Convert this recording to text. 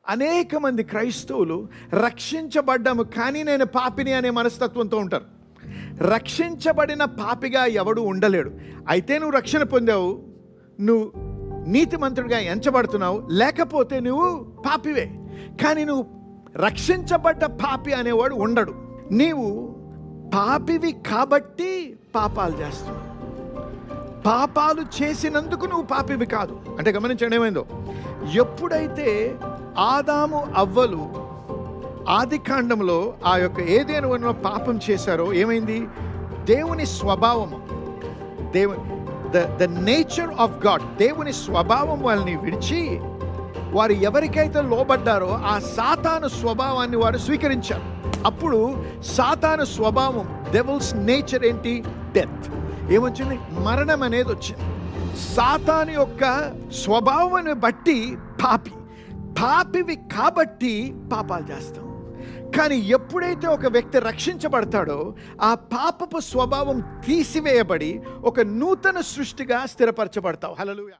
అనేక మంది క్రైస్తవులు రక్షించబడ్డాము కానీ నేను పాపిని అనే మనస్తత్వంతో ఉంటారు. రక్షించబడిన పాపిగా ఎవడు ఉండలేడు. అయితే నువ్వు రక్షణ పొందావు, నువ్వు నీతిమంతుడిగా ఎంచబడుతున్నావు, లేకపోతే నువ్వు పాపివే. కానీ నువ్వు రక్షించబడ్డ పాపి అనేవాడు ఉండడు. నీవు పాపివి కాబట్టి పాపాలు చేస్తున్నావు. పాపాలు చేసినందుకు నువ్వు పాపివి కాదు. అంటే గమనించండి ఏమైందో. ఎప్పుడైతే ఆదాము అవ్వలు ఆది కాండంలో ఆ యొక్క ఏదైనా వనంలో పాపం చేశారో ఏమైంది? దేవుని స్వభావము, ద నేచర్ ఆఫ్ గాడ్, దేవుని స్వభావం వాళ్ళని విడిచి వారు ఎవరికైతే లోబడ్డారో ఆ సాతాను స్వభావాన్ని వారు స్వీకరించారు. అప్పుడు సాతాను స్వభావం, డెవిల్స్ నేచర్ ఏంటి? డెత్. ఏమొచ్చింది? మరణం అనేది వచ్చింది. సాతాను యొక్క స్వభావాన్ని బట్టి పాపివి కాబట్టి పాపాలు చేస్తాం. కానీ ఎప్పుడైతే ఒక వ్యక్తి రక్షించబడతాడో ఆ పాపపు స్వభావం తీసివేయబడి ఒక నూతన సృష్టిగా స్థిరపరచబడతావు. హల్లెలూయా.